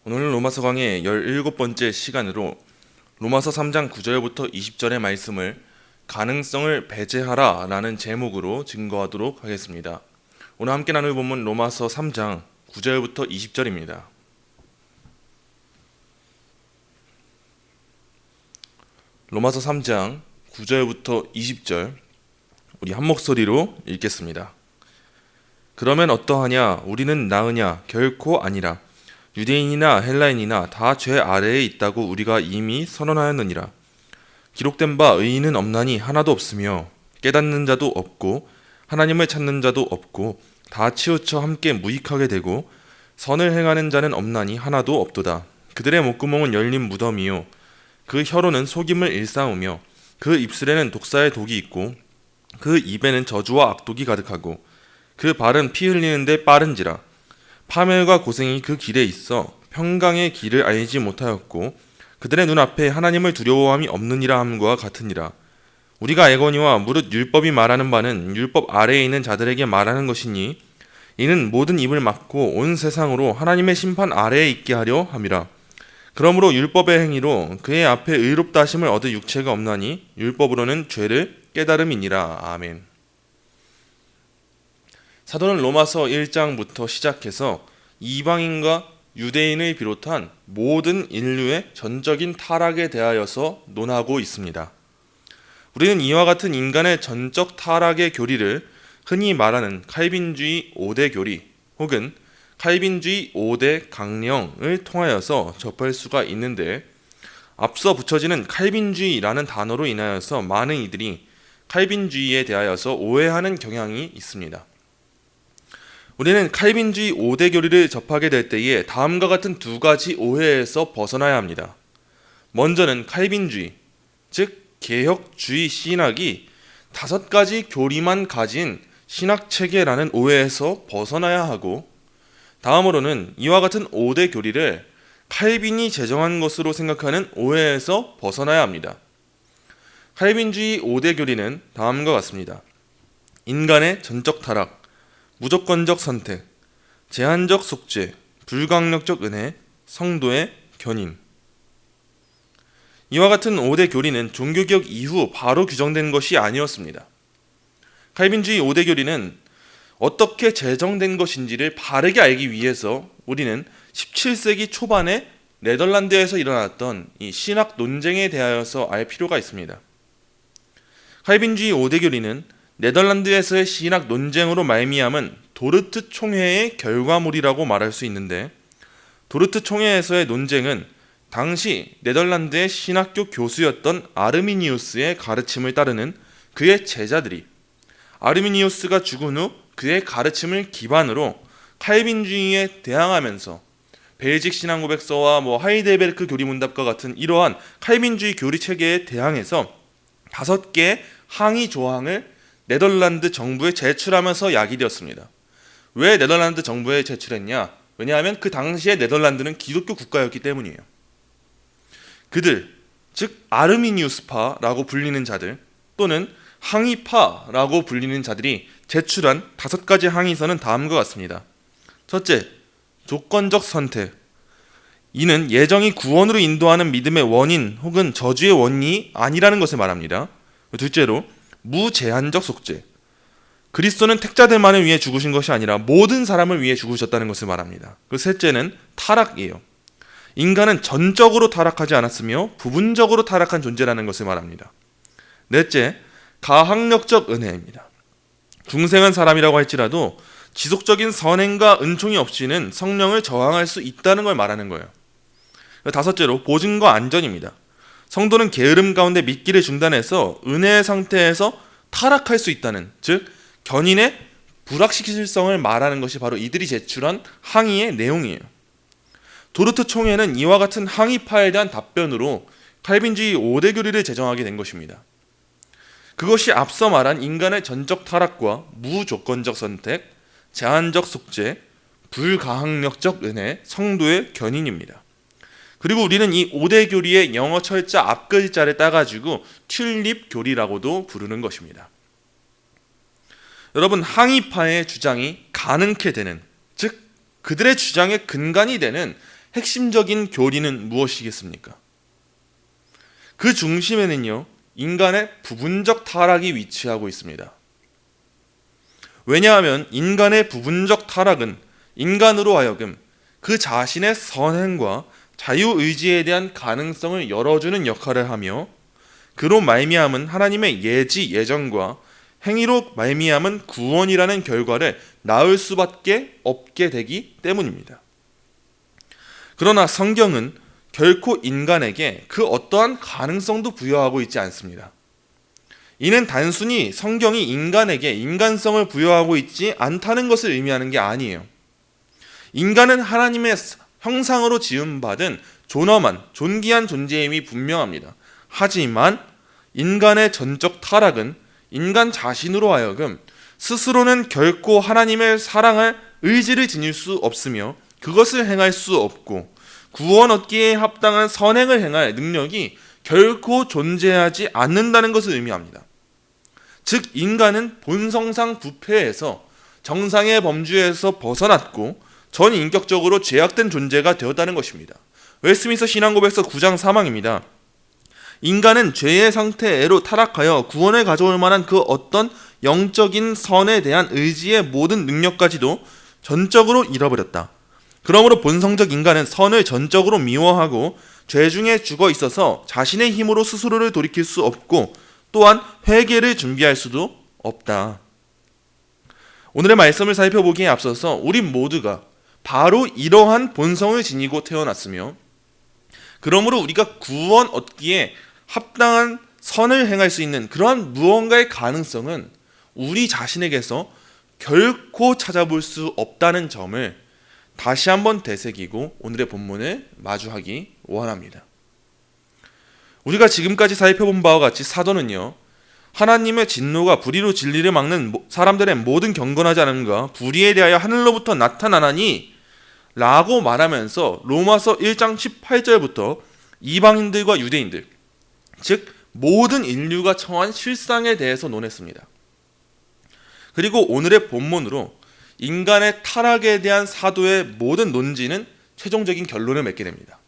오늘 로마서 강의 17번째 시간으로 로마서 3장 9절부터 20절의 말씀을 가능성을 배제하라 라는 제목으로 증거하도록 하겠습니다. 오늘 함께 나눌 본문 로마서 3장 9절부터 20절입니다. 로마서 3장 9절부터 20절 우리 한 목소리로 읽겠습니다. 그러면 어떠하냐? 우리는 나으냐? 결코 아니라. 유대인이나 헬라인이나 다 죄 아래에 있다고 우리가 이미 선언하였느니라. 기록된 바 의인은 없나니 하나도 없으며 깨닫는 자도 없고 하나님을 찾는 자도 없고 다 치우쳐 함께 무익하게 되고 선을 행하는 자는 없나니 하나도 없도다. 그들의 목구멍은 열린 무덤이요 그 혀로는 속임을 일삼으며 그 입술에는 독사의 독이 있고 그 입에는 저주와 악독이 가득하고 그 발은 피 흘리는데 빠른지라. 파멸과 고생이 그 길에 있어 평강의 길을 알지 못하였고 그들의 눈앞에 하나님을 두려워함이 없느니라 함과 같으니라. 우리가 알거니와 무릇 율법이 말하는 바는 율법 아래에 있는 자들에게 말하는 것이니 이는 모든 입을 막고 온 세상으로 하나님의 심판 아래에 있게 하려 함이라. 그러므로 율법의 행위로 그의 앞에 의롭다 하심을 얻을 육체가 없나니 율법으로는 죄를 깨달음이니라. 아멘. 사도는 로마서 1장부터 시작해서 이방인과 유대인을 비롯한 모든 인류의 전적인 타락에 대하여서 논하고 있습니다. 우리는 이와 같은 인간의 전적 타락의 교리를 흔히 말하는 칼빈주의 5대 교리 혹은 칼빈주의 5대 강령을 통하여서 접할 수가 있는데, 앞서 붙여지는 칼빈주의라는 단어로 인하여서 많은 이들이 칼빈주의에 대하여서 오해하는 경향이 있습니다. 우리는 칼빈주의 5대 교리를 접하게 될 때에 다음과 같은 두 가지 오해에서 벗어나야 합니다. 먼저는 칼빈주의, 즉 개혁주의 신학이 5가지 교리만 가진 신학체계라는 오해에서 벗어나야 하고, 다음으로는 이와 같은 5대 교리를 칼빈이 제정한 것으로 생각하는 오해에서 벗어나야 합니다. 칼빈주의 5대 교리는 다음과 같습니다. 인간의 전적 타락, 무조건적 선택, 제한적 속죄, 불강력적 은혜, 성도의 견인. 이와 같은 5대 교리는 종교개혁 이후 바로 규정된 것이 아니었습니다. 칼빈주의 5대 교리는 어떻게 제정된 것인지를 바르게 알기 위해서 우리는 17세기 초반에 네덜란드에서 일어났던 이 신학 논쟁에 대하여서 알 필요가 있습니다. 칼빈주의 5대 교리는 네덜란드에서의 신학 논쟁으로 말미암은 도르트 총회의 결과물이라고 말할 수 있는데, 도르트 총회에서의 논쟁은 당시 네덜란드의 신학교 교수였던 아르미니우스의 가르침을 따르는 그의 제자들이 아르미니우스가 죽은 후 그의 가르침을 기반으로 칼빈주의에 대항하면서 벨직 신앙고백서와 하이델베르크 교리문답과 같은 이러한 칼빈주의 교리 체계에 대항해서 5개의 항의 조항을 네덜란드 정부에 제출하면서 야기되었습니다. 왜 네덜란드 정부에 제출했냐? 왜냐하면 그 당시에 네덜란드는 기독교 국가였기 때문이에요. 그들, 즉 아르미니우스파라고 불리는 자들 또는 항의파라고 불리는 자들이 제출한 5가지 항의서는 다음과 같습니다. 첫째, 조건적 선택. 이는 예정이 구원으로 인도하는 믿음의 원인 혹은 저주의 원인이 아니라는 것을 말합니다. 둘째로, 무제한적 속죄. 그리스도는 택자들만을 위해 죽으신 것이 아니라 모든 사람을 위해 죽으셨다는 것을 말합니다. 그리고 셋째는 타락이에요. 인간은 전적으로 타락하지 않았으며 부분적으로 타락한 존재라는 것을 말합니다. 넷째, 가항력적 은혜입니다. 중생한 사람이라고 할지라도 지속적인 선행과 은총이 없이는 성령을 저항할 수 있다는 걸 말하는 거예요. 다섯째로, 보증과 안전입니다. 성도는 게으름 가운데 믿기를 중단해서 은혜의 상태에서 타락할 수 있다는, 즉 견인의 불확실성을 말하는 것이 바로 이들이 제출한 항의의 내용이에요. 도르트 총회는 이와 같은 항의파에 대한 답변으로 칼빈주의 5대 교리를 제정하게 된 것입니다. 그것이 앞서 말한 인간의 전적 타락과 무조건적 선택, 제한적 속죄, 불가항력적 은혜, 성도의 견인입니다. 그리고 우리는 이 5대 교리의 영어 철자 앞글자를 따가지고 튤립 교리라고도 부르는 것입니다. 여러분, 항의파의 주장이 가능케 되는, 즉 그들의 주장의 근간이 되는 핵심적인 교리는 무엇이겠습니까? 그 중심에는요, 인간의 부분적 타락이 위치하고 있습니다. 왜냐하면 인간의 부분적 타락은 인간으로 하여금 그 자신의 선행과 자유의지에 대한 가능성을 열어주는 역할을 하며, 그로 말미암은 하나님의 예지 예정과 행위로 말미암은 구원이라는 결과를 낳을 수밖에 없게 되기 때문입니다. 그러나 성경은 결코 인간에게 그 어떠한 가능성도 부여하고 있지 않습니다. 이는 단순히 성경이 인간에게 인간성을 부여하고 있지 않다는 것을 의미하는 게 아니에요. 인간은 하나님의 형상으로 지음받은 존엄한 존귀한 존재임이 분명합니다. 하지만 인간의 전적 타락은 인간 자신으로 하여금 스스로는 결코 하나님의 사랑을 의지를 지닐 수 없으며 그것을 행할 수 없고 구원 얻기에 합당한 선행을 행할 능력이 결코 존재하지 않는다는 것을 의미합니다. 즉 인간은 본성상 부패해서 정상의 범주에서 벗어났고 전인격적으로 죄악된 존재가 되었다는 것입니다. 웨스트민스터 신앙고백서 9장 3항입니다. 인간은 죄의 상태로 타락하여 구원을 가져올 만한 그 어떤 영적인 선에 대한 의지의 모든 능력까지도 전적으로 잃어버렸다. 그러므로 본성적 인간은 선을 전적으로 미워하고 죄 중에 죽어 있어서 자신의 힘으로 스스로를 돌이킬 수 없고 또한 회개를 준비할 수도 없다. 오늘의 말씀을 살펴보기에 앞서서 우리 모두가 바로 이러한 본성을 지니고 태어났으며, 그러므로 우리가 구원 얻기에 합당한 선을 행할 수 있는 그러한 무언가의 가능성은 우리 자신에게서 결코 찾아볼 수 없다는 점을 다시 한번 되새기고 오늘의 본문을 마주하기 원합니다. 우리가 지금까지 살펴본 바와 같이 사도는요, 하나님의 진노가 불의로 진리를 막는 사람들의 모든 경건하지 않음과 불의에 대하여 하늘로부터 나타나나니 라고 말하면서 로마서 1장 18절부터 이방인들과 유대인들, 즉 모든 인류가 처한 실상에 대해서 논했습니다. 그리고 오늘의 본문으로 인간의 타락에 대한 사도의 모든 논지는 최종적인 결론을 맺게 됩니다.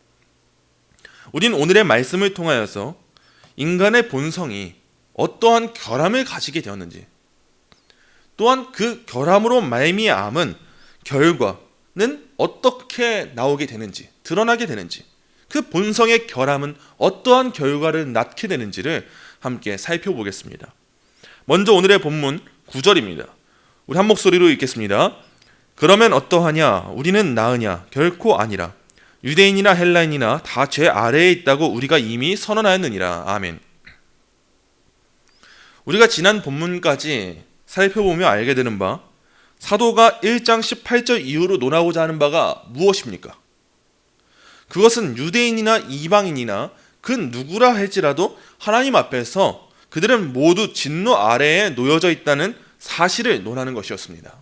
우린 오늘의 말씀을 통하여서 인간의 본성이 어떠한 결함을 가지게 되었는지, 또한 그 결함으로 말미암은 결과는 어떻게 나오게 되는지, 드러나게 되는지, 그 본성의 결함은 어떠한 결과를 낳게 되는지를 함께 살펴보겠습니다. 먼저 오늘의 본문 9절입니다. 우리 한 목소리로 읽겠습니다. 그러면 어떠하냐? 우리는 나으냐? 결코 아니라. 유대인이나 헬라인이나 다 죄 아래에 있다고 우리가 이미 선언하였느니라. 아멘. 우리가 지난 본문까지 살펴보며 알게 되는 바, 사도가 1장 18절 이후로 논하고자 하는 바가 무엇입니까? 그것은 유대인이나 이방인이나 그 누구라 할지라도 하나님 앞에서 그들은 모두 진노 아래에 놓여져 있다는 사실을 논하는 것이었습니다.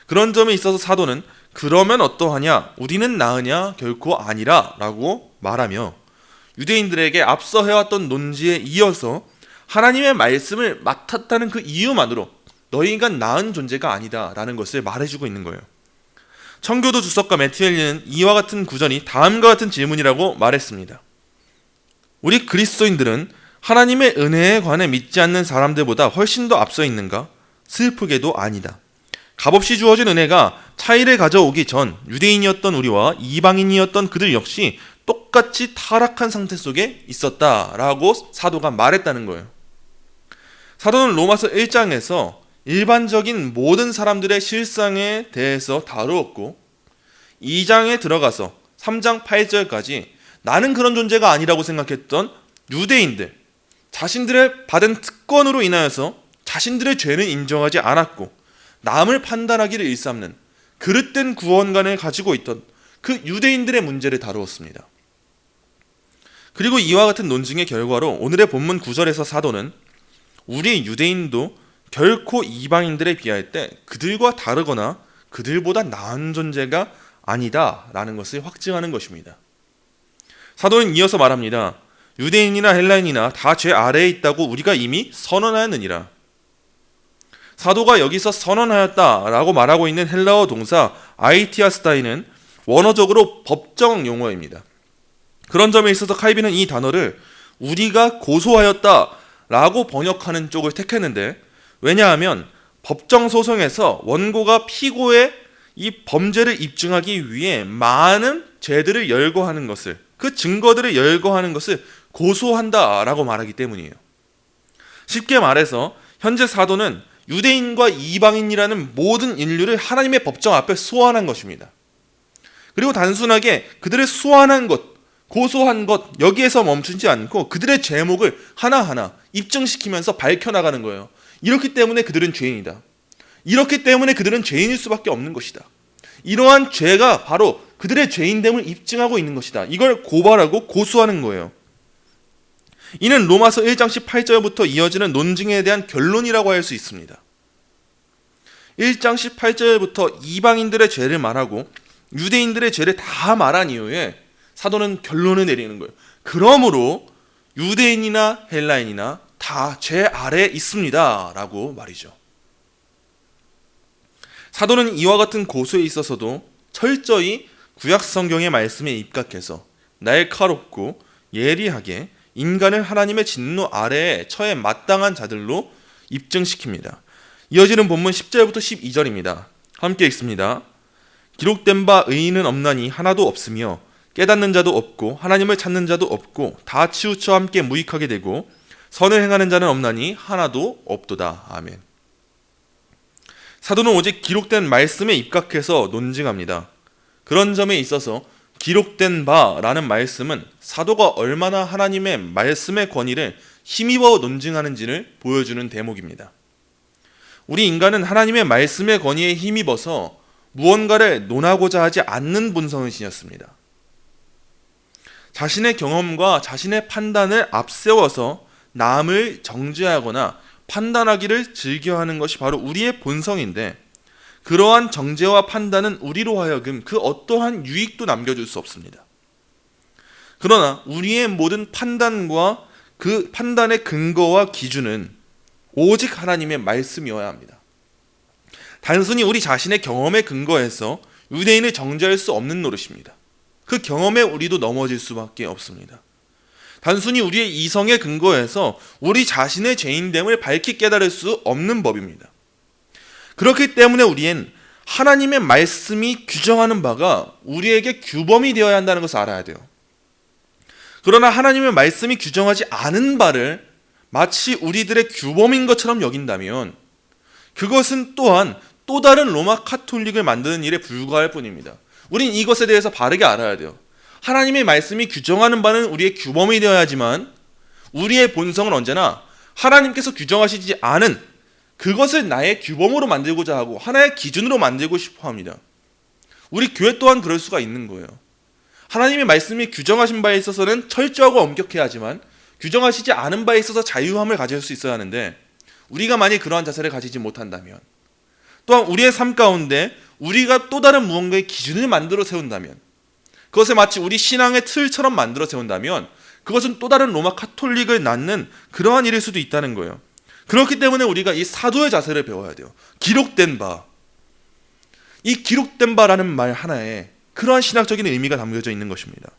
그런 점에 있어서 사도는 그러면 어떠하냐? 우리는 나으냐? 결코 아니라 라고 말하며 유대인들에게 앞서 해왔던 논지에 이어서 하나님의 말씀을 맡았다는 그 이유만으로 너희가 나은 존재가 아니다 라는 것을 말해주고 있는 거예요. 청교도 주석가 매튜엘리는 이와 같은 구절이 다음과 같은 질문이라고 말했습니다. 우리 그리스도인들은 하나님의 은혜에 관해 믿지 않는 사람들보다 훨씬 더 앞서 있는가? 슬프게도 아니다. 값없이 주어진 은혜가 차이를 가져오기 전 유대인이었던 우리와 이방인이었던 그들 역시 똑같이 타락한 상태 속에 있었다라고 사도가 말했다는 거예요. 사도는 로마서 1장에서 일반적인 모든 사람들의 실상에 대해서 다루었고 2장에 들어가서 3장 8절까지 나는 그런 존재가 아니라고 생각했던 유대인들, 자신들의 받은 특권으로 인하여서 자신들의 죄는 인정하지 않았고 남을 판단하기를 일삼는 그릇된 구원관을 가지고 있던 그 유대인들의 문제를 다루었습니다. 그리고 이와 같은 논증의 결과로 오늘의 본문 9절에서 사도는 우리 유대인도 결코 이방인들에 비할 때 그들과 다르거나 그들보다 나은 존재가 아니다 라는 것을 확증하는 것입니다. 사도는 이어서 말합니다. 유대인이나 헬라인이나 다 죄 아래에 있다고 우리가 이미 선언하였느니라. 사도가 여기서 선언하였다라고 말하고 있는 헬라어 동사 아이티아스타이는 원어적으로 법정 용어입니다. 그런 점에 있어서 칼빈은 이 단어를 우리가 고소하였다라고 번역하는 쪽을 택했는데, 왜냐하면 법정 소송에서 원고가 피고의 이 범죄를 입증하기 위해 많은 죄들을 열거하는 것을, 그 증거들을 열거하는 것을 고소한다라고 말하기 때문이에요. 쉽게 말해서 현재 사도는 유대인과 이방인이라는 모든 인류를 하나님의 법정 앞에 소환한 것입니다. 그리고 단순하게 그들을 소환한 것, 고소한 것, 여기에서 멈추지 않고 그들의 죄목을 하나하나 입증시키면서 밝혀나가는 거예요. 이렇기 때문에 그들은 죄인이다. 이렇기 때문에 그들은 죄인일 수밖에 없는 것이다. 이러한 죄가 바로 그들의 죄인됨을 입증하고 있는 것이다. 이걸 고발하고 고소하는 거예요. 이는 로마서 1장 18절부터 이어지는 논증에 대한 결론이라고 할 수 있습니다. 1장 18절부터 이방인들의 죄를 말하고 유대인들의 죄를 다 말한 이후에 사도는 결론을 내리는 거예요. 그러므로 유대인이나 헬라인이나 다 죄 아래에 있습니다 라고 말이죠. 사도는 이와 같은 고소에 있어서도 철저히 구약 성경의 말씀에 입각해서 날카롭고 예리하게 인간을 하나님의 진노 아래에 처해 마땅한 자들로 입증시킵니다. 이어지는 본문 10절부터 12절입니다. 함께 읽습니다. 기록된 바 의인은 없나니 하나도 없으며 깨닫는 자도 없고 하나님을 찾는 자도 없고 다 치우쳐 함께 무익하게 되고 선을 행하는 자는 없나니 하나도 없도다. 아멘. 사도는 오직 기록된 말씀에 입각해서 논증합니다. 그런 점에 있어서 기록된 바라는 말씀은 사도가 얼마나 하나님의 말씀의 권위를 힘입어 논증하는지를 보여주는 대목입니다. 우리 인간은 하나님의 말씀의 권위에 힘입어서 무언가를 논하고자 하지 않는 본성을 지녔습니다. 자신의 경험과 자신의 판단을 앞세워서 남을 정죄하거나 판단하기를 즐겨하는 것이 바로 우리의 본성인데, 그러한 정죄와 판단은 우리로 하여금 그 어떠한 유익도 남겨줄 수 없습니다. 그러나 우리의 모든 판단과 그 판단의 근거와 기준은 오직 하나님의 말씀이어야 합니다. 단순히 우리 자신의 경험에 근거해서 유대인을 정죄할 수 없는 노릇입니다. 그 경험에 우리도 넘어질 수밖에 없습니다. 단순히 우리의 이성에 근거해서 우리 자신의 죄인됨을 밝히 깨달을 수 없는 법입니다. 그렇기 때문에 우리는 하나님의 말씀이 규정하는 바가 우리에게 규범이 되어야 한다는 것을 알아야 돼요. 그러나 하나님의 말씀이 규정하지 않은 바를 마치 우리들의 규범인 것처럼 여긴다면 그것은 또한 또 다른 로마 카톨릭을 만드는 일에 불과할 뿐입니다. 우린 이것에 대해서 바르게 알아야 돼요. 하나님의 말씀이 규정하는 바는 우리의 규범이 되어야지만 우리의 본성은 언제나 하나님께서 규정하시지 않은 그것을 나의 규범으로 만들고자 하고 하나의 기준으로 만들고 싶어 합니다. 우리 교회 또한 그럴 수가 있는 거예요. 하나님의 말씀이 규정하신 바에 있어서는 철저하고 엄격해야 하지만 규정하시지 않은 바에 있어서 자유함을 가질 수 있어야 하는데, 우리가 만약 그러한 자세를 가지지 못한다면, 또한 우리의 삶 가운데 우리가 또 다른 무언가의 기준을 만들어 세운다면, 그것을 마치 우리 신앙의 틀처럼 만들어 세운다면 그것은 또 다른 로마 카톨릭을 낳는 그러한 일일 수도 있다는 거예요. 그렇기 때문에 우리가 이 사도의 자세를 배워야 돼요. 기록된 바. 이 기록된 바라는 말 하나에 그러한 신학적인 의미가 담겨져 있는 것입니다.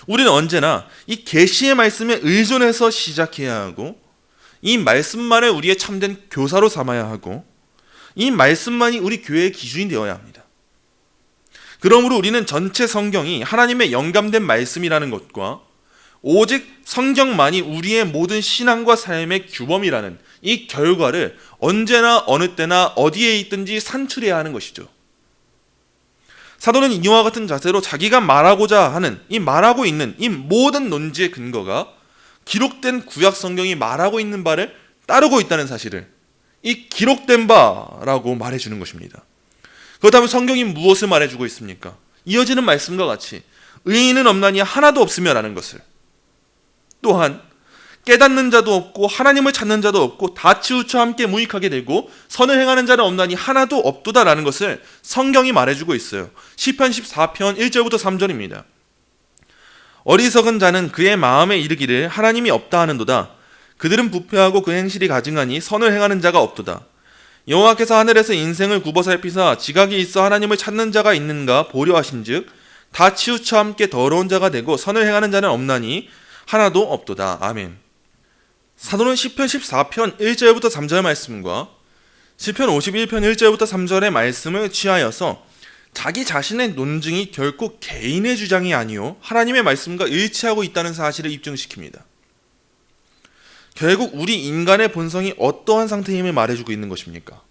우리는 언제나 이 계시의 말씀에 의존해서 시작해야 하고, 이 말씀만을 우리의 참된 교사로 삼아야 하고, 이 말씀만이 우리 교회의 기준이 되어야 합니다. 그러므로 우리는 전체 성경이 하나님의 영감된 말씀이라는 것과 오직 성경만이 우리의 모든 신앙과 삶의 규범이라는 이 결과를 언제나 어느 때나 어디에 있든지 산출해야 하는 것이죠. 사도는 이와 같은 자세로 자기가 말하고자 하는, 이 말하고 있는 이 모든 논지의 근거가 기록된 구약 성경이 말하고 있는 바를 따르고 있다는 사실을 이 기록된 바라고 말해주는 것입니다. 그렇다면 성경이 무엇을 말해주고 있습니까? 이어지는 말씀과 같이 의인은 없나니 하나도 없으며 라는 것을, 또한 깨닫는 자도 없고 하나님을 찾는 자도 없고 다 치우쳐 함께 무익하게 되고 선을 행하는 자는 없나니 하나도 없도다라는 것을 성경이 말해주고 있어요. 시편 14편 1절부터 3절입니다. 어리석은 자는 그의 마음에 이르기를 하나님이 없다 하는도다. 그들은 부패하고 그 행실이 가증하니 선을 행하는 자가 없도다. 여호와께서 하늘에서 인생을 굽어 살피사 지각이 있어 하나님을 찾는 자가 있는가 보려 하신즉 다 치우쳐 함께 더러운 자가 되고 선을 행하는 자는 없나니 하나도 없도다. 아멘. 사도는 시편 14편 1절부터 3절 말씀과 시편 51편 1절부터 3절의 말씀을 취하여서 자기 자신의 논증이 결코 개인의 주장이 아니요 하나님의 말씀과 일치하고 있다는 사실을 입증시킵니다. 결국 우리 인간의 본성이 어떠한 상태임을 말해주고 있는 것입니까?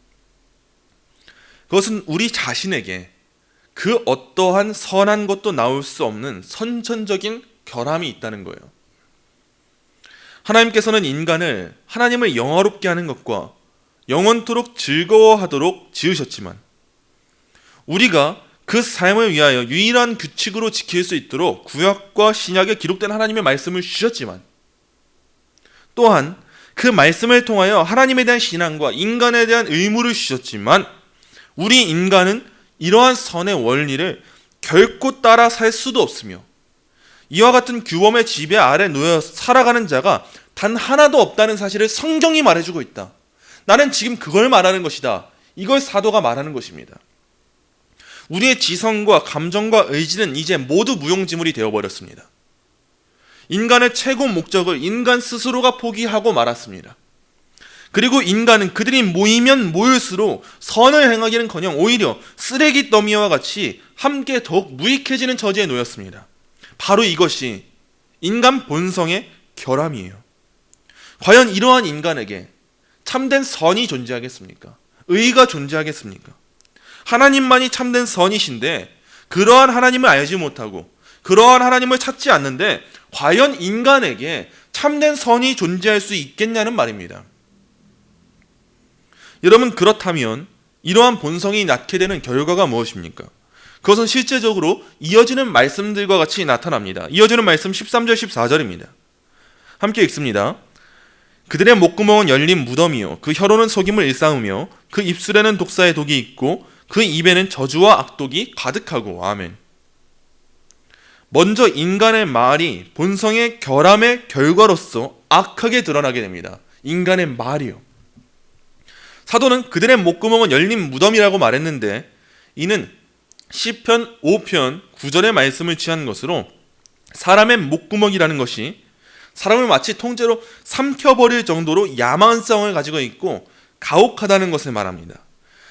그것은 우리 자신에게 그 어떠한 선한 것도 나올 수 없는 선천적인 결함이 있다는 거예요. 하나님께서는 인간을 하나님을 영화롭게 하는 것과 영원토록 즐거워하도록 지으셨지만 우리가 그 삶을 위하여 유일한 규칙으로 지킬 수 있도록 구약과 신약에 기록된 하나님의 말씀을 주셨지만 또한 그 말씀을 통하여 하나님에 대한 신앙과 인간에 대한 의무를 주셨지만 우리 인간은 이러한 선의 원리를 결코 따라 살 수도 없으며 이와 같은 규범의 지배 아래 놓여 살아가는 자가 단 하나도 없다는 사실을 성경이 말해주고 있다. 나는 지금 그걸 말하는 것이다. 이걸 사도가 말하는 것입니다. 우리의 지성과 감정과 의지는 이제 모두 무용지물이 되어버렸습니다. 인간의 최고 목적을 인간 스스로가 포기하고 말았습니다. 그리고 인간은 그들이 모이면 모일수록 선을 행하기는커녕 오히려 쓰레기 더미와 같이 함께 더욱 무익해지는 처지에 놓였습니다. 바로 이것이 인간 본성의 결함이에요. 과연 이러한 인간에게 참된 선이 존재하겠습니까? 의가 존재하겠습니까? 하나님만이 참된 선이신데 그러한 하나님을 알지 못하고 그러한 하나님을 찾지 않는데 과연 인간에게 참된 선이 존재할 수 있겠냐는 말입니다. 여러분, 그렇다면 이러한 본성이 낳게 되는 결과가 무엇입니까? 그것은 실제적으로 이어지는 말씀들과 같이 나타납니다. 이어지는 말씀 13절 14절입니다. 함께 읽습니다. 그들의 목구멍은 열린 무덤이요 그 혀로는 속임을 일삼으며 그 입술에는 독사의 독이 있고 그 입에는 저주와 악독이 가득하고. 아멘. 먼저 인간의 말이 본성의 결함의 결과로서 악하게 드러나게 됩니다. 인간의 말이요. 사도는 그들의 목구멍은 열린 무덤이라고 말했는데 이는 시편 5편 9절의 말씀을 취한 것으로 사람의 목구멍이라는 것이 사람을 마치 통째로 삼켜버릴 정도로 야만성을 가지고 있고 가혹하다는 것을 말합니다.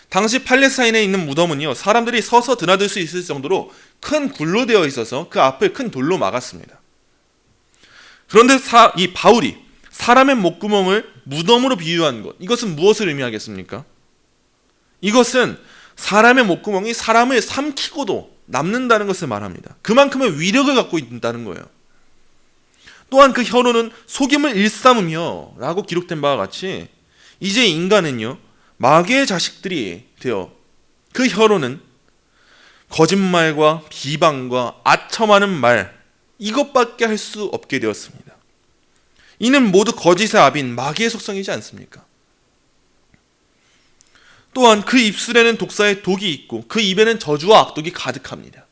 당시 팔레스타인에 있는 무덤은요, 사람들이 서서 드나들 수 있을 정도로 큰 굴로 되어 있어서 그 앞을 큰 돌로 막았습니다. 그런데 이 바울이 사람의 목구멍을 무덤으로 비유한 것, 이것은 무엇을 의미하겠습니까? 이것은 사람의 목구멍이 사람을 삼키고도 남는다는 것을 말합니다. 그만큼의 위력을 갖고 있다는 거예요. 또한 그 혀로는 속임을 일삼으며 라고 기록된 바와 같이 이제 인간은요, 마귀의 자식들이 되어 그 혀로는 거짓말과 비방과 아첨하는 말, 이것밖에 할 수 없게 되었습니다. 이는 모두 거짓의 압인 마귀의 속성이지 않습니까? 또한 그 입술에는 독사의 독이 있고 그 입에는 저주와 악독이 가득합니다.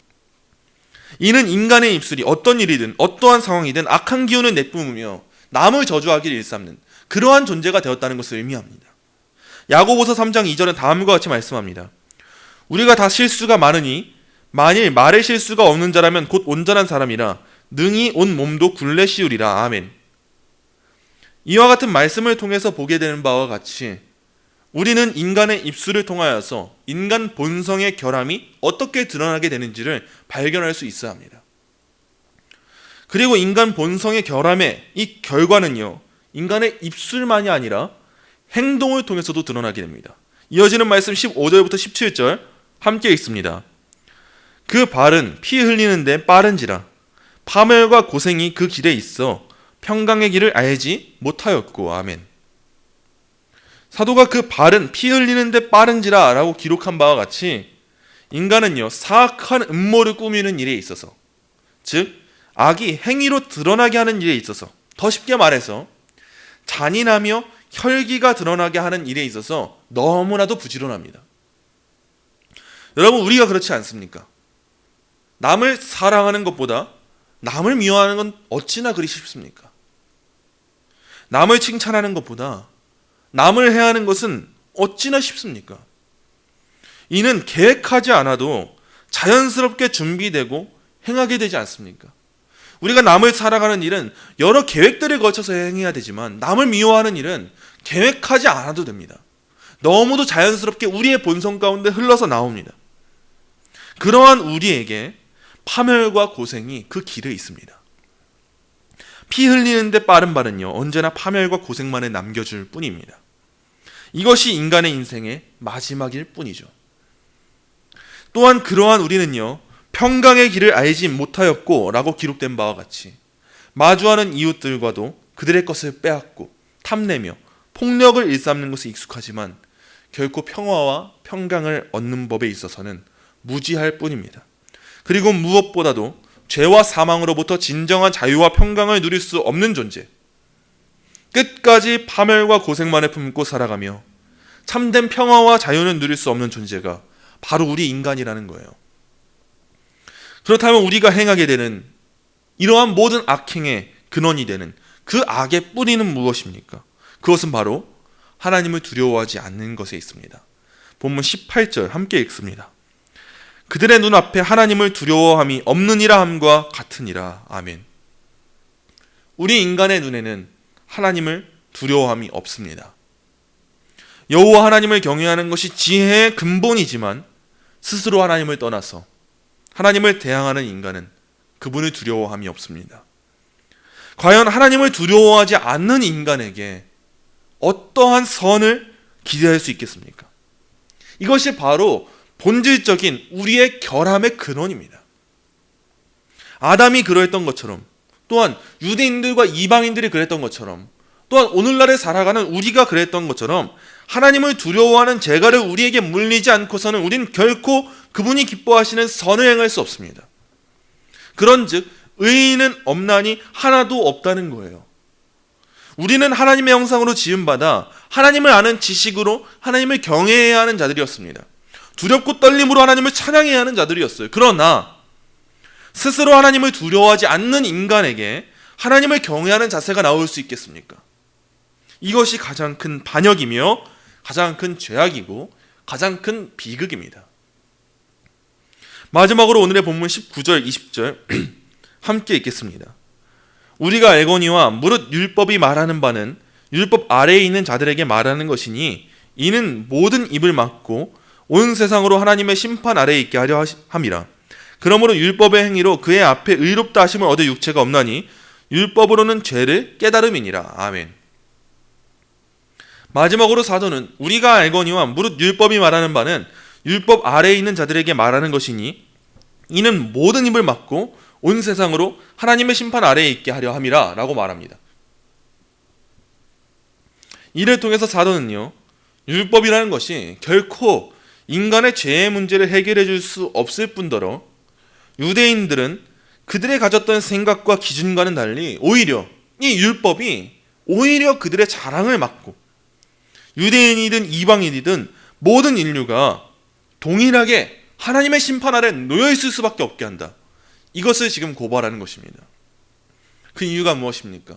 이는 인간의 입술이 어떤 일이든 어떠한 상황이든 악한 기운을 내뿜으며 남을 저주하기를 일삼는 그러한 존재가 되었다는 것을 의미합니다. 야고보서 3장 2절은 다음과 같이 말씀합니다. 우리가 다 실수가 많으니 만일 말의 실수가 없는 자라면 곧 온전한 사람이라 능히 온 몸도 굴레 씌우리라. 아멘. 이와 같은 말씀을 통해서 보게 되는 바와 같이 우리는 인간의 입술을 통하여서 인간 본성의 결함이 어떻게 드러나게 되는지를 발견할 수 있어야 합니다. 그리고 인간 본성의 결함의 이 결과는요, 인간의 입술만이 아니라 행동을 통해서도 드러나게 됩니다. 이어지는 말씀 15절부터 17절 함께 읽습니다. 그 발은 피 흘리는데 빠른지라 파멸과 고생이 그 길에 있어 평강의 길을 알지 못하였고. 아멘. 사도가 그 발은 피 흘리는데 빠른지라 라고 기록한 바와 같이 인간은요, 사악한 음모를 꾸미는 일에 있어서, 즉 악이 행위로 드러나게 하는 일에 있어서, 더 쉽게 말해서 잔인하며 혈기가 드러나게 하는 일에 있어서 너무나도 부지런합니다. 여러분, 우리가 그렇지 않습니까? 남을 사랑하는 것보다 남을 미워하는 건 어찌나 그리 쉽습니까? 남을 칭찬하는 것보다 남을 해하는 것은 어찌나 쉽습니까? 이는 계획하지 않아도 자연스럽게 준비되고 행하게 되지 않습니까? 우리가 남을 살아가는 일은 여러 계획들을 거쳐서 행해야 되지만 남을 미워하는 일은 계획하지 않아도 됩니다. 너무도 자연스럽게 우리의 본성 가운데 흘러서 나옵니다. 그러한 우리에게 파멸과 고생이 그 길에 있습니다. 피 흘리는데 빠른 발은요, 언제나 파멸과 고생만을 남겨줄 뿐입니다. 이것이 인간의 인생의 마지막일 뿐이죠. 또한 그러한 우리는요, 평강의 길을 알지 못하였고 라고 기록된 바와 같이 마주하는 이웃들과도 그들의 것을 빼앗고 탐내며 폭력을 일삼는 것에 익숙하지만 결코 평화와 평강을 얻는 법에 있어서는 무지할 뿐입니다. 그리고 무엇보다도 죄와 사망으로부터 진정한 자유와 평강을 누릴 수 없는 존재, 끝까지 파멸과 고생만을 품고 살아가며 참된 평화와 자유는 누릴 수 없는 존재가 바로 우리 인간이라는 거예요. 그렇다면 우리가 행하게 되는 이러한 모든 악행의 근원이 되는 그 악의 뿌리는 무엇입니까? 그것은 바로 하나님을 두려워하지 않는 것에 있습니다. 본문 18절 함께 읽습니다. 그들의 눈앞에 하나님을 두려워함이 없느니라 함과 같으니라. 아멘. 우리 인간의 눈에는 하나님을 두려워함이 없습니다. 여호와 하나님을 경외하는 것이 지혜의 근본이지만 스스로 하나님을 떠나서 하나님을 대항하는 인간은 그분을 두려워함이 없습니다. 과연 하나님을 두려워하지 않는 인간에게 어떠한 선을 기대할 수 있겠습니까? 이것이 바로 본질적인 우리의 결함의 근원입니다. 아담이 그러했던 것처럼, 또한 유대인들과 이방인들이 그랬던 것처럼, 또한 오늘날에 살아가는 우리가 그랬던 것처럼 하나님을 두려워하는 재갈을 우리에게 물리지 않고서는 우린 결코 그분이 기뻐하시는 선을 행할 수 없습니다. 그런즉 의인은 없나니 하나도 없다는 거예요. 우리는 하나님의 형상으로 지음받아 하나님을 아는 지식으로 하나님을 경외해야 하는 자들이었습니다. 두렵고 떨림으로 하나님을 찬양해야 하는 자들이었어요. 그러나 스스로 하나님을 두려워하지 않는 인간에게 하나님을 경외하는 자세가 나올 수 있겠습니까? 이것이 가장 큰 반역이며 가장 큰 죄악이고 가장 큰 비극입니다. 마지막으로 오늘의 본문 19절 20절 함께 읽겠습니다. 우리가 알거니와 무릇 율법이 말하는 바는 율법 아래에 있는 자들에게 말하는 것이니 이는 모든 입을 막고 온 세상으로 하나님의 심판 아래에 있게 하려 함이라. 그러므로 율법의 행위로 그의 앞에 의롭다 하심을 얻을 육체가 없나니 율법으로는 죄를 깨달음이니라. 아멘. 마지막으로 사도는 우리가 알거니와 무릇 율법이 말하는 바는 율법 아래에 있는 자들에게 말하는 것이니 이는 모든 입을 막고 온 세상으로 하나님의 심판 아래에 있게 하려 함이라 라고 말합니다. 이를 통해서 사도는요, 율법이라는 것이 결코 인간의 죄의 문제를 해결해 줄 수 없을 뿐더러 유대인들은 그들의 가졌던 생각과 기준과는 달리 오히려 이 율법이 오히려 그들의 자랑을 막고 유대인이든 이방인이든 모든 인류가 동일하게 하나님의 심판 아래 놓여 있을 수밖에 없게 한다. 이것을 지금 고발하는 것입니다. 그 이유가 무엇입니까?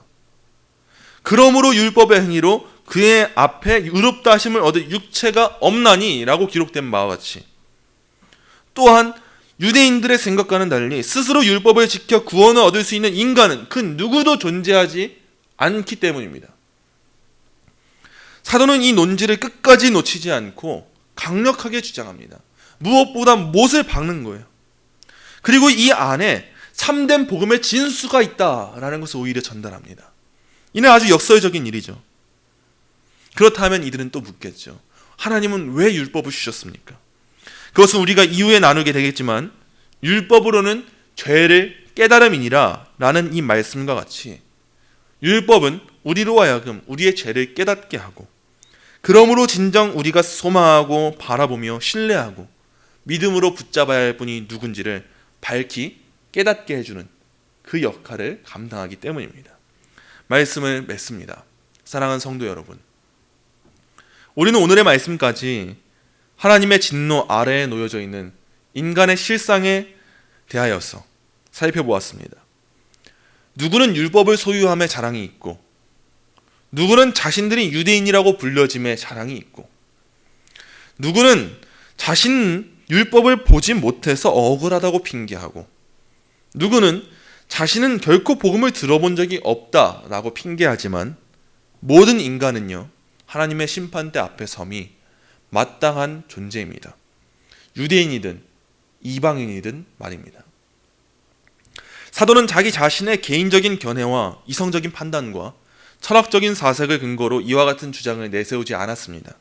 그러므로 율법의 행위로 그의 앞에 의롭다 하심을 얻을 육체가 없나니 라고 기록된 바와 같이 또한 유대인들의 생각과는 달리 스스로 율법을 지켜 구원을 얻을 수 있는 인간은 그 누구도 존재하지 않기 때문입니다. 사도는 이 논지를 끝까지 놓치지 않고 강력하게 주장합니다. 무엇보다 못을 박는 거예요. 그리고 이 안에 참된 복음의 진수가 있다라는 것을 오히려 전달합니다. 이는 아주 역설적인 일이죠. 그렇다면 이들은 또 묻겠죠. 하나님은 왜 율법을 주셨습니까? 그것은 우리가 이후에 나누게 되겠지만 율법으로는 죄를 깨달음이니라 라는 이 말씀과 같이 율법은 우리로 하여금 우리의 죄를 깨닫게 하고 그러므로 진정 우리가 소망하고 바라보며 신뢰하고 믿음으로 붙잡아야 할 분이 누군지를 밝히 깨닫게 해주는 그 역할을 감당하기 때문입니다. 말씀을 맺습니다. 사랑하는 성도 여러분, 우리는 오늘의 말씀까지 하나님의 진노 아래에 놓여져 있는 인간의 실상에 대하여서 살펴보았습니다. 누구는 율법을 소유함에 자랑이 있고 누구는 자신들이 유대인이라고 불려짐에 자랑이 있고 누구는 자신은 율법을 보지 못해서 억울하다고 핑계하고, 누구는 자신은 결코 복음을 들어본 적이 없다라고 핑계하지만, 모든 인간은요, 하나님의 심판대 앞에 섬이 마땅한 존재입니다. 유대인이든 이방인이든 말입니다. 사도는 자기 자신의 개인적인 견해와 이성적인 판단과 철학적인 사색을 근거로 이와 같은 주장을 내세우지 않았습니다.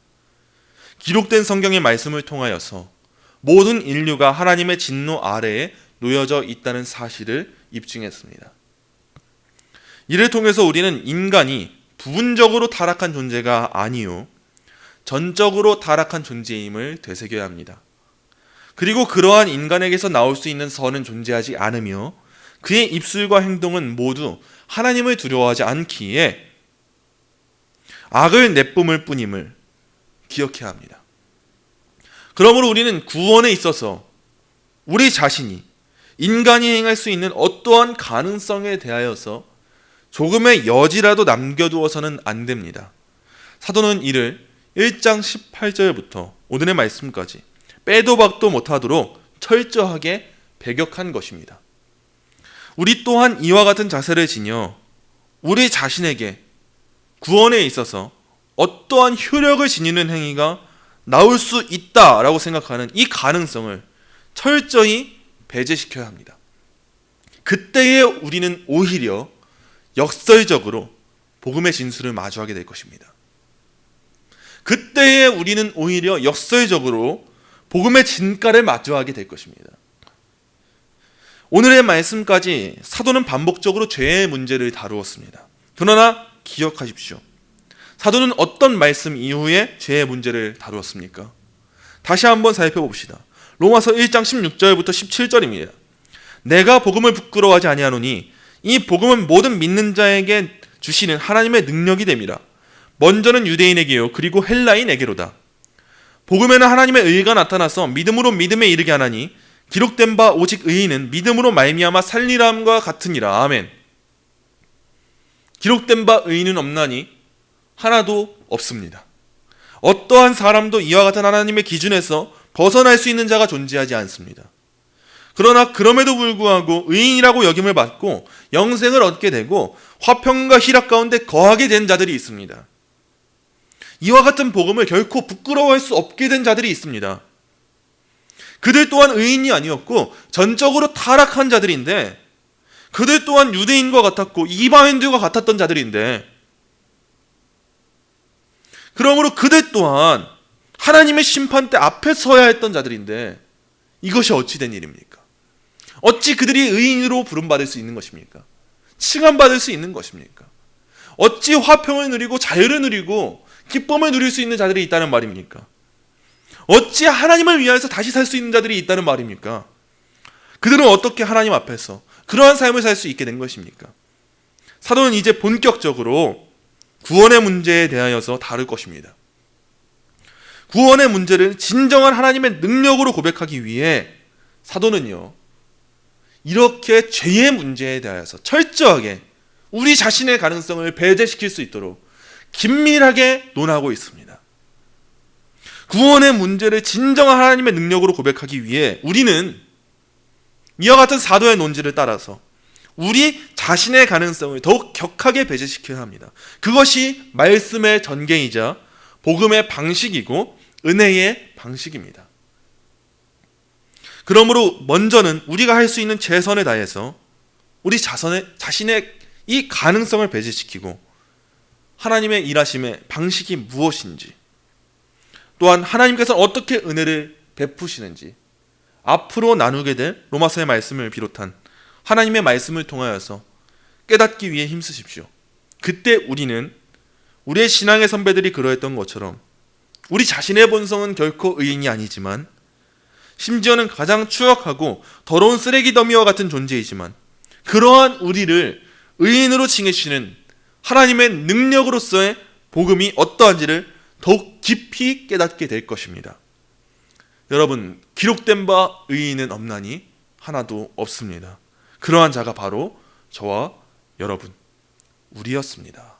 기록된 성경의 말씀을 통하여서 모든 인류가 하나님의 진노 아래에 놓여져 있다는 사실을 입증했습니다. 이를 통해서 우리는 인간이 부분적으로 타락한 존재가 아니요 전적으로 타락한 존재임을 되새겨야 합니다. 그리고 그러한 인간에게서 나올 수 있는 선은 존재하지 않으며 그의 입술과 행동은 모두 하나님을 두려워하지 않기에 악을 내뿜을 뿐임을 기억해야 합니다. 그러므로 우리는 구원에 있어서 우리 자신이 인간이 행할 수 있는 어떠한 가능성에 대하여서 조금의 여지라도 남겨두어서는 안 됩니다. 사도는 이를 1장 18절부터 오늘의 말씀까지 빼도 박도 못하도록 철저하게 배격한 것입니다. 우리 또한 이와 같은 자세를 지녀 우리 자신에게 구원에 있어서 어떠한 효력을 지니는 행위가 나올 수 있다라고 생각하는 이 가능성을 철저히 배제시켜야 합니다. 그때에 우리는 오히려 역설적으로 복음의 진술을 마주하게 될 것입니다. 그때에 우리는 오히려 역설적으로 복음의 진가를 마주하게 될 것입니다. 오늘의 말씀까지 사도는 반복적으로 죄의 문제를 다루었습니다. 그러나 기억하십시오. 사도는 어떤 말씀 이후에 죄의 문제를 다루었습니까? 다시 한번 살펴봅시다. 로마서 1장 16절부터 17절입니다. 내가 복음을 부끄러워하지 아니하노니 이 복음은 모든 믿는 자에게 주시는 하나님의 능력이 됨이라. 먼저는 유대인에게요 그리고 헬라인에게로다. 복음에는 하나님의 의가 나타나서 믿음으로 믿음에 이르게 하나니 기록된 바 오직 의인은 믿음으로 말미암아 살리람과 같으니라. 아멘. 기록된 바 의인은 없나니 하나도 없습니다. 어떠한 사람도 이와 같은 하나님의 기준에서 벗어날 수 있는 자가 존재하지 않습니다. 그러나 그럼에도 불구하고 의인이라고 여김을 받고 영생을 얻게 되고 화평과 희락 가운데 거하게 된 자들이 있습니다. 이와 같은 복음을 결코 부끄러워할 수 없게 된 자들이 있습니다. 그들 또한 의인이 아니었고 전적으로 타락한 자들인데, 그들 또한 유대인과 같았고 이방인들과 같았던 자들인데, 그러므로 그들 또한 하나님의 심판대 앞에 서야 했던 자들인데, 이것이 어찌 된 일입니까? 어찌 그들이 의인으로 부름받을 수 있는 것입니까? 칭함받을 수 있는 것입니까? 어찌 화평을 누리고 자유를 누리고 기쁨을 누릴 수 있는 자들이 있다는 말입니까? 어찌 하나님을 위하여서 다시 살 수 있는 자들이 있다는 말입니까? 그들은 어떻게 하나님 앞에서 그러한 삶을 살 수 있게 된 것입니까? 사도는 이제 본격적으로 구원의 문제에 대하여서 다룰 것입니다. 구원의 문제를 진정한 하나님의 능력으로 고백하기 위해 사도는요, 이렇게 죄의 문제에 대하여서 철저하게 우리 자신의 가능성을 배제시킬 수 있도록 긴밀하게 논하고 있습니다. 구원의 문제를 진정한 하나님의 능력으로 고백하기 위해 우리는 이와 같은 사도의 논지를 따라서 우리 자신의 가능성을 더욱 격하게 배제시켜야 합니다. 그것이 말씀의 전개이자 복음의 방식이고 은혜의 방식입니다. 그러므로 먼저는 우리가 할 수 있는 최선을 다해서 우리 자신의 이 가능성을 배제시키고 하나님의 일하심의 방식이 무엇인지, 또한 하나님께서 어떻게 은혜를 베푸시는지 앞으로 나누게 될 로마서의 말씀을 비롯한 하나님의 말씀을 통하여서 깨닫기 위해 힘쓰십시오. 그때 우리는 우리의 신앙의 선배들이 그러했던 것처럼 우리 자신의 본성은 결코 의인이 아니지만, 심지어는 가장 추악하고 더러운 쓰레기 더미와 같은 존재이지만, 그러한 우리를 의인으로 칭하시는 하나님의 능력으로서의 복음이 어떠한지를 더욱 깊이 깨닫게 될 것입니다. 여러분, 기록된 바 의인은 없나니 하나도 없습니다. 그러한 자가 바로 저와 여러분, 우리였습니다.